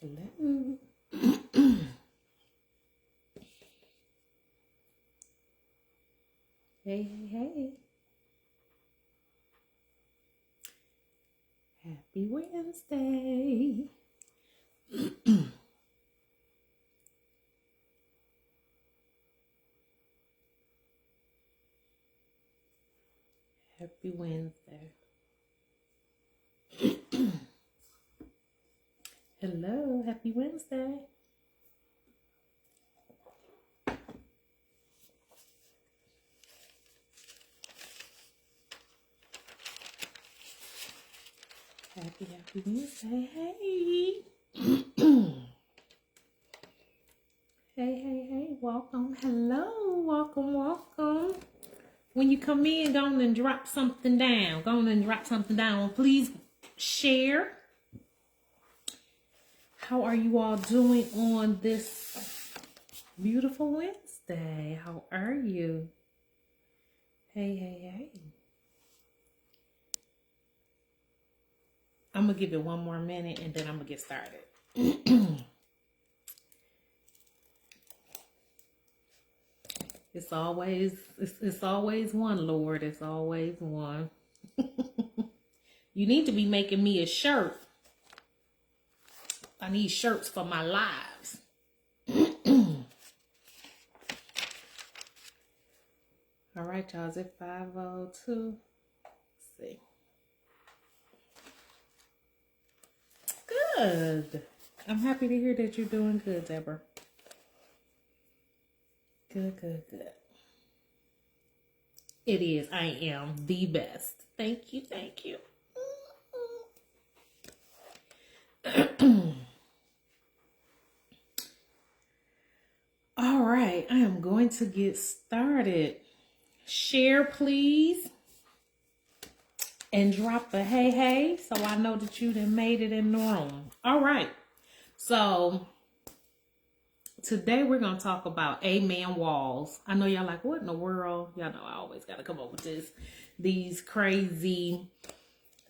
Hello. Hey. Happy Wednesday. Happy Wednesday. Hello, happy Wednesday. Happy Wednesday. Hey. Hey. Welcome. Hello. Welcome. When you come in, go on and drop something down. Please share. How are you all doing on this beautiful Wednesday? How are you? Hey. I'm going to give it one more minute and then I'm going to get started. It's always one, Lord. It's always one. You need to be making me a shirt. I need shirts for my lives. All right, y'all. Is it 5:02? Let's see. Good. I'm happy to hear that you're doing good, Deborah. Good. It is. I am the best. Thank you. All right, I am going to get started. Share, please. And drop a hey, so I know that you done made it in the room. All right, so today we're going to talk about amen walls. I know y'all like, what in the world? Y'all know I always got to come up with these crazy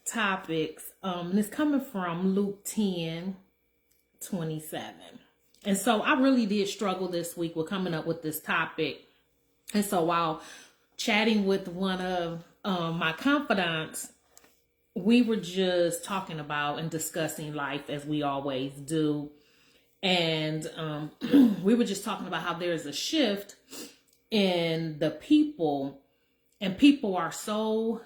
topics. And it's coming from Luke 10:27. And so I really did struggle this week with coming up with this topic. And so while chatting with one of my confidants, we were just talking about and discussing life as we always do. And we were just talking about how there's a shift in the people, and people are so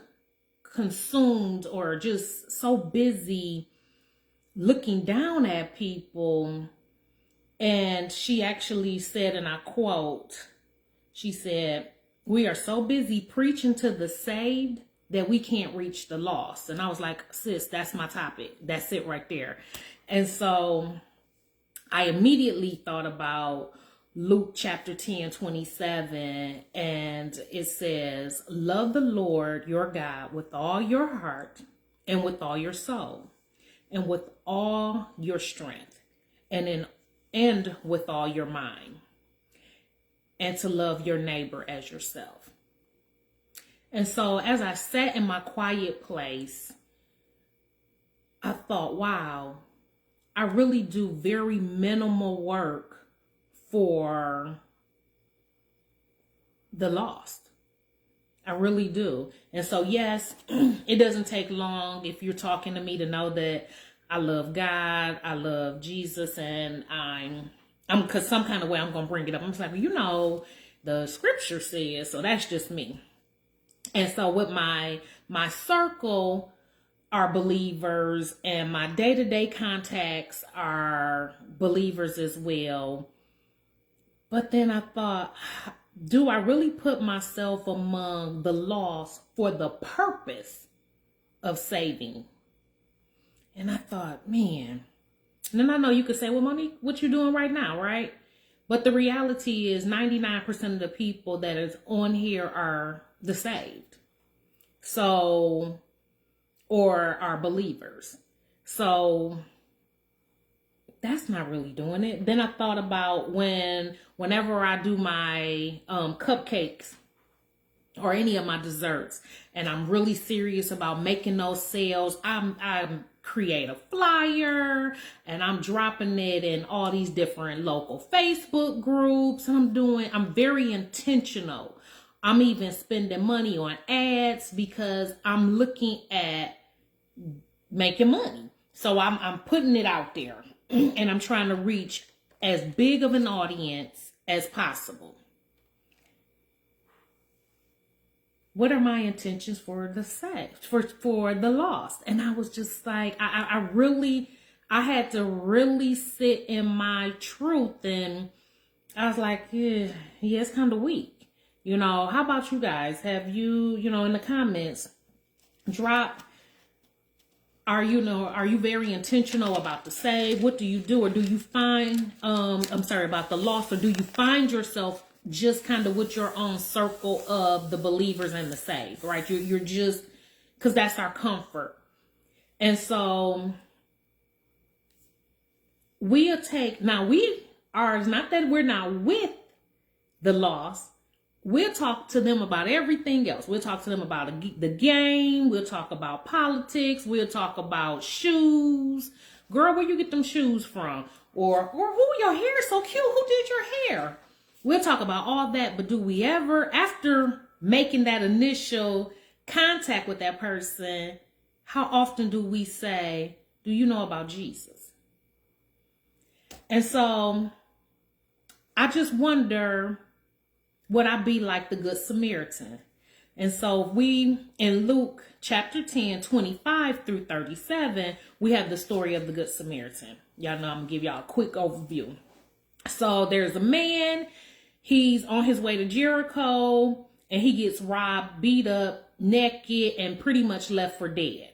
consumed or just so busy looking down at people. And she actually said, and I quote, she said, "We are so busy preaching to the saved that we can't reach the lost." And I was like, sis, that's my topic. That's it right there. And so I immediately thought about Luke chapter 10:27, and it says, "Love the Lord your God with all your heart and with all your soul and with all your strength and with all your mind, and to love your neighbor as yourself." And so as I sat in my quiet place, I thought, wow, I really do very minimal work for the lost. I really do. And so, yes, it doesn't take long if you're talking to me to know that I love God, I love Jesus, and I'm because some kind of way I'm going to bring it up. I'm just like, the scripture says, so that's just me. And so with my circle are believers, and my day-to-day contacts are believers as well. But then I thought, do I really put myself among the lost for the purpose of saving? And I thought, man. And then I know you could say, well, Monique, what you doing right now, right? But the reality is 99% of the people that is on here are the saved. So, or are believers. So that's not really doing it. Then I thought about whenever I do my cupcakes or any of my desserts, and I'm really serious about making those sales, I'm create a flyer and I'm dropping it in all these different local Facebook groups. I'm very intentional. I'm even spending money on ads because I'm looking at making money. So I'm putting it out there and I'm trying to reach as big of an audience as possible. What are my intentions for the saved, for the lost? And I was just like, I had to really sit in my truth. And I was like, yeah, it's kind of weak. You know, how about you guys? Have you, in the comments, drop, are you very intentional about the save? What do you do? Or do you find, about the lost, or do you find yourself just kind of with your own circle of the believers and the saved, right? You're just, because that's our comfort. And so we are not that we're not with the lost. We'll talk to them about everything else. We'll talk to them about the game. We'll talk about politics. We'll talk about shoes. Girl, where you get them shoes from? Or who, your hair is so cute. Who did your hair? We'll talk about all that, but do we ever, after making that initial contact with that person, how often do we say, do you know about Jesus? And so I just wonder, would I be like the Good Samaritan? And so we, in Luke chapter 10, 25 through 37, we have the story of the Good Samaritan. Y'all know I'm going to give y'all a quick overview. So there's a man. He's on his way to Jericho and he gets robbed, beat up, naked, and pretty much left for dead.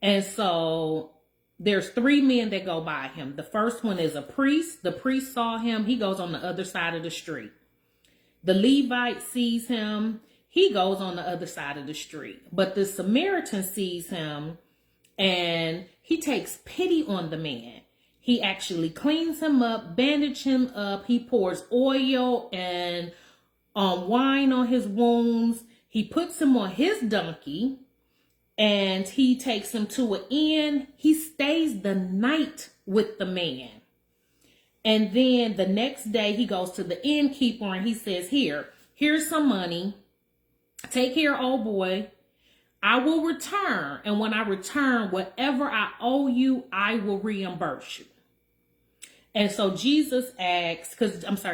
And so there's 3 men that go by him. The first one is a priest. The priest saw him. He goes on the other side of the street. The Levite sees him. He goes on the other side of the street. But the Samaritan sees him and he takes pity on the man. He actually cleans him up, bandages him up. He pours oil and wine on his wounds. He puts him on his donkey and he takes him to an inn. He stays the night with the man. And then the next day he goes to the innkeeper and he says, here's some money. Take care, old boy. I will return. And when I return, whatever I owe you, I will reimburse you. And so Jesus asks,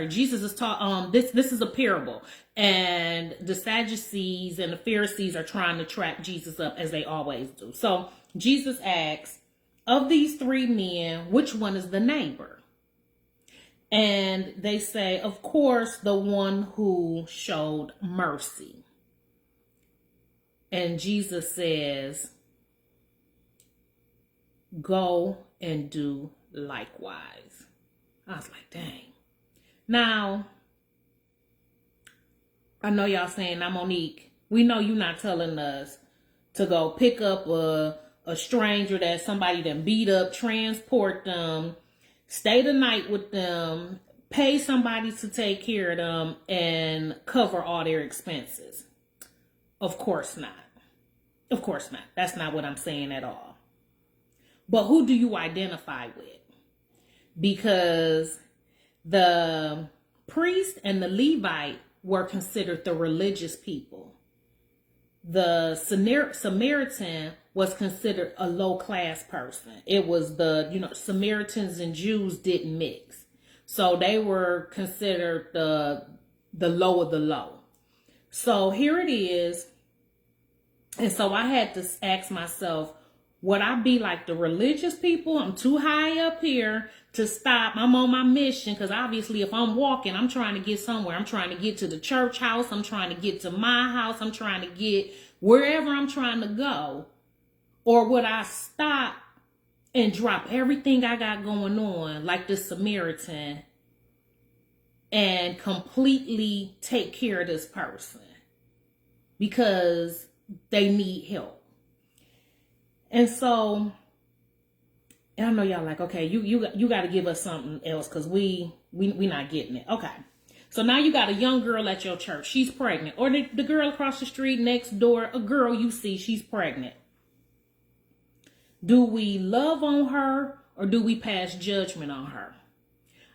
Jesus is taught, this is a parable. And the Sadducees and the Pharisees are trying to trap Jesus up as they always do. So Jesus asks, of these 3 men, which one is the neighbor? And they say, of course, the one who showed mercy. And Jesus says, go and do likewise. I was like, dang. Now, I know y'all saying, now, Monique, we know you're not telling us to go pick up a stranger that somebody done beat up, transport them, stay the night with them, pay somebody to take care of them, and cover all their expenses. Of course not. Of course not. That's not what I'm saying at all. But who do you identify with? Because the priest and the Levite were considered the religious people. The Samaritan was considered a low-class person. It was Samaritans and Jews didn't mix. So they were considered the low of the low. So here it is. And so I had to ask myself, would I be like the religious people? I'm too high up here to stop. I'm on my mission because obviously if I'm walking, I'm trying to get somewhere. I'm trying to get to the church house. I'm trying to get to my house. I'm trying to get wherever I'm trying to go. Or would I stop and drop everything I got going on like the Samaritan and completely take care of this person because they need help? And so, and I know y'all like, okay, you got to give us something else because we not getting it. Okay. So now you got a young girl at your church. She's pregnant. Or the girl across the street next door, a girl you see, she's pregnant. Do we love on her or do we pass judgment on her?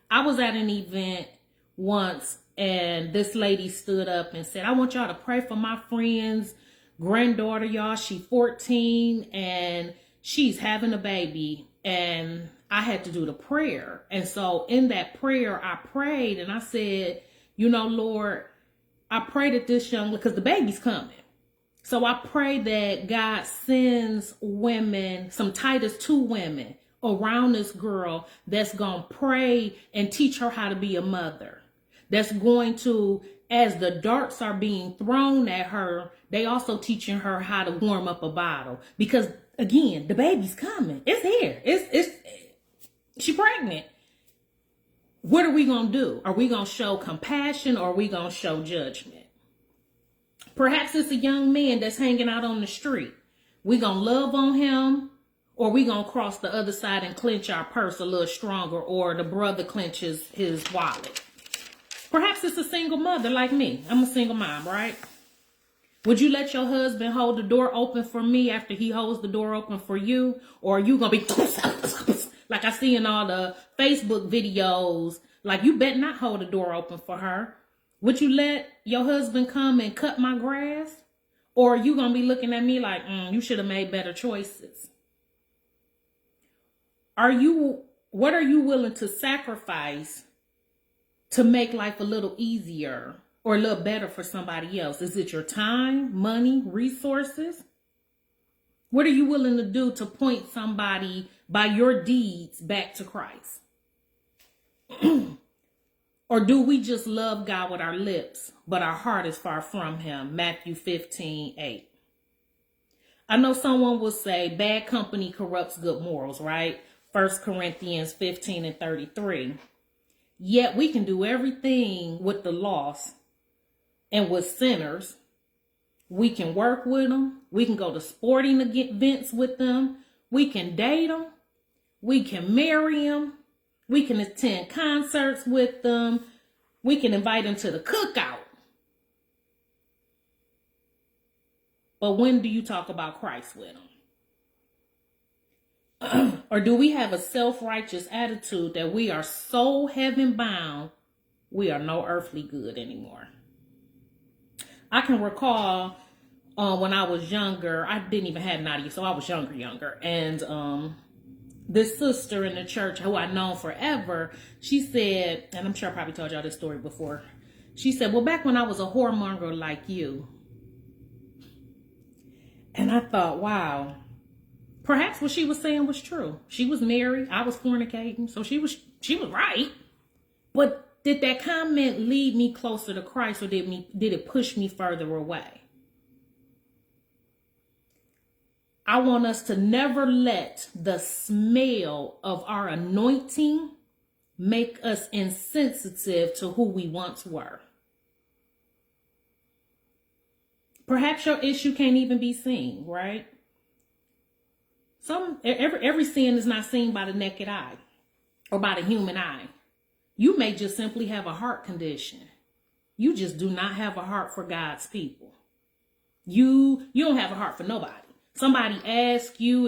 I was at an event once and this lady stood up and said, I want y'all to pray for my friend's granddaughter, y'all. She's 14 and she's having a baby. And I had to do the prayer. And so in that prayer, I prayed and I said, you know, Lord, I pray that this young, because the baby's coming. So I pray that God sends women, some Titus 2 women around this girl that's going to pray and teach her how to be a mother. That's going to, as the darts are being thrown at her, they also teaching her how to warm up a bottle. Because again, the baby's coming. It's here. She's pregnant. What are we going to do? Are we going to show compassion or are we going to show judgment? Perhaps it's a young man that's hanging out on the street. We going to love on him or we going to cross the other side and clench our purse a little stronger, or the brother clenches his wallet. Perhaps it's a single mother like me. I'm a single mom, right? Would you let your husband hold the door open for me after he holds the door open for you? Or are you going to be like I see in all the Facebook videos, like you better not hold the door open for her. Would you let your husband come and cut my grass? Or are you going to be looking at me like, you should have made better choices? What are you willing to sacrifice to make life a little easier or a little better for somebody else? Is it your time, money, resources? What are you willing to do to point somebody by your deeds back to Christ? Or do we just love God with our lips, but our heart is far from him? Matthew 15:8. I know someone will say bad company corrupts good morals, right? 1 Corinthians 15:33. Yet we can do everything with the lost and with sinners. We can work with them. We can go to sporting events with them. We can date them. We can marry them. We can attend concerts with them. We can invite them to the cookout. But when do you talk about Christ with them? Or do we have a self-righteous attitude that we are so heaven-bound, we are no earthly good anymore? I can recall when I was younger, I didn't even have Nadia, so I was younger. And this sister in the church who I've known forever, she said, and I'm sure I probably told y'all this story before. She said, well, back when I was a whoremonger like you. And I thought, wow, perhaps what she was saying was true. She was married. I was fornicating. So she was right. But did that comment lead me closer to Christ, or did it push me further away? I want us to never let the smell of our anointing make us insensitive to who we once were. Perhaps your issue can't even be seen, right? Every sin is not seen by the naked eye or by the human eye. You may just simply have a heart condition. You just do not have a heart for God's people. You don't have a heart for nobody. Somebody asks you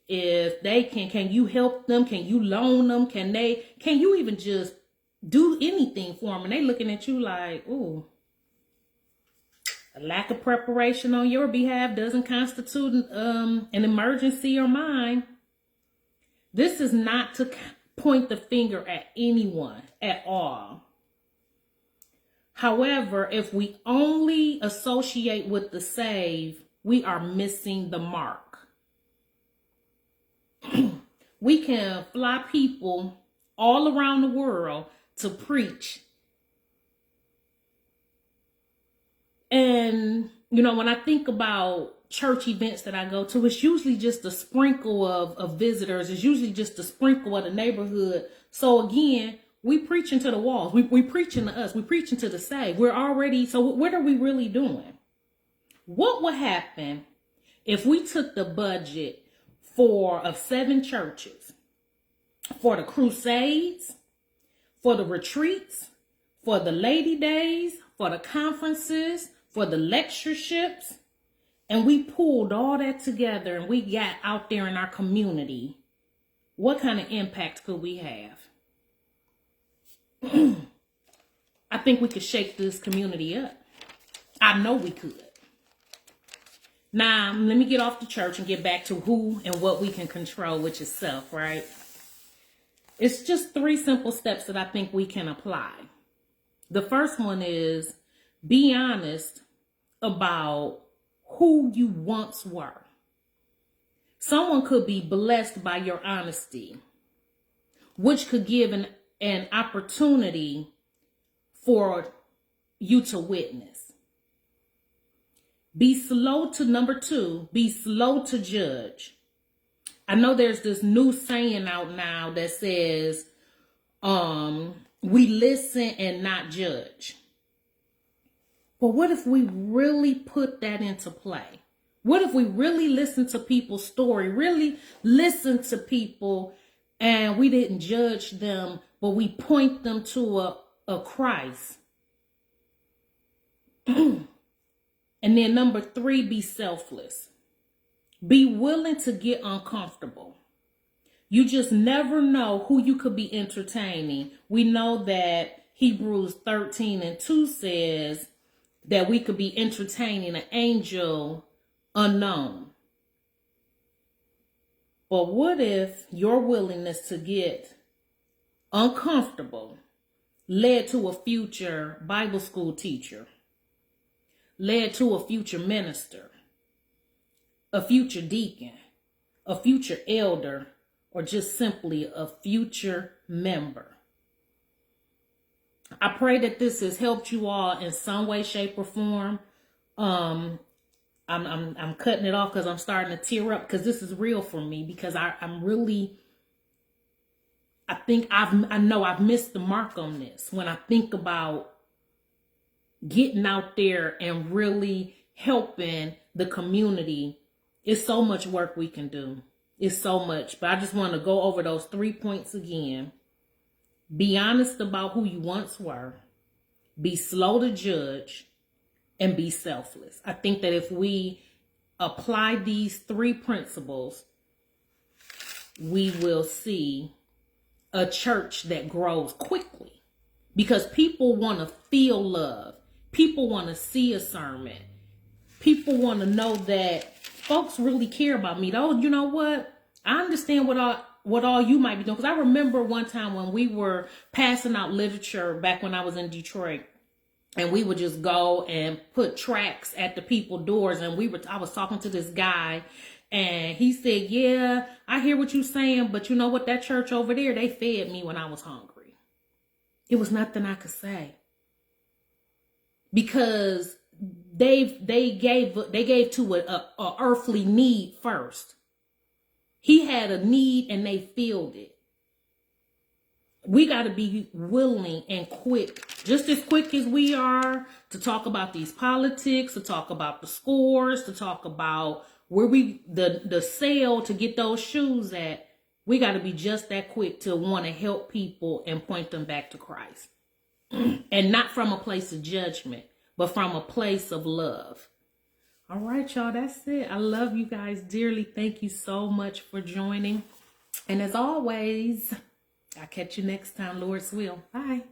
if they can you help them? Can you loan them? Can you even just do anything for them? And they looking at you like, ooh, a lack of preparation on your behalf doesn't constitute an emergency or mine. This is not to point the finger at anyone at all. However, if we only associate with the saved, we are missing the mark. We can fly people all around the world to preach. And, when I think about church events that I go to, it's usually just a sprinkle of visitors. It's usually just a sprinkle of the neighborhood. So again, we preaching to the walls. We preaching to us. We preaching to the saved. So what are we really doing? What would happen if we took the budget of 7 churches for the crusades, for the retreats, for the lady days, for the conferences, for the lectureships, and we pulled all that together and we got out there in our community, what kind of impact could we have? I think we could shake this community up. I know we could. Now, let me get off the church and get back to who and what we can control, which is self, right? It's just 3 simple steps that I think we can apply. The first one is be honest about who you once were. Someone could be blessed by your honesty, which could give an opportunity for you to witness. Be slow to, number 2, be slow to judge. I know there's this new saying out now that says, we listen and not judge. But what if we really put that into play? What if we really listen to people's story, really listen to people, and we didn't judge them, but we point them to a Christ? And then number 3, be selfless. Be willing to get uncomfortable. You just never know who you could be entertaining. We know that Hebrews 13:2 says that we could be entertaining an angel unknown. But what if your willingness to get uncomfortable led to a future Bible school teacher, led to a future minister, a future deacon, a future elder, or just simply a future member? I pray that this has helped you all in some way, shape, or form. I'm cutting it off because I'm starting to tear up, because this is real for me, because I know I've missed the mark on this. When I think about getting out there and really helping the community, it's so much work we can do. It's so much. But I just want to go over those 3 points again. Be honest about who you once were. Be slow to judge. And be selfless. I think that if we apply these 3 principles, we will see a church that grows quickly. Because people want to feel love. People want to see a sermon. People want to know that folks really care about me. Oh, you know what? I understand what all you might be doing. Because I remember one time when we were passing out literature back when I was in Detroit. And we would just go and put tracts at the people's doors. And I was talking to this guy, and he said, yeah, I hear what you're saying, but you know what? That church over there, they fed me when I was hungry. It was nothing I could say. Because they gave to a earthly need first. He had a need and they filled it. We got to be willing and quick, just as quick as we are, to talk about these politics, to talk about the scores, to talk about where the sale to get those shoes at. We got to be just that quick to want to help people and point them back to Christ. And not from a place of judgment, but from a place of love. All right, y'all, that's it. I love you guys dearly. Thank you so much for joining. And as always, I'll catch you next time, Lord's will. Bye.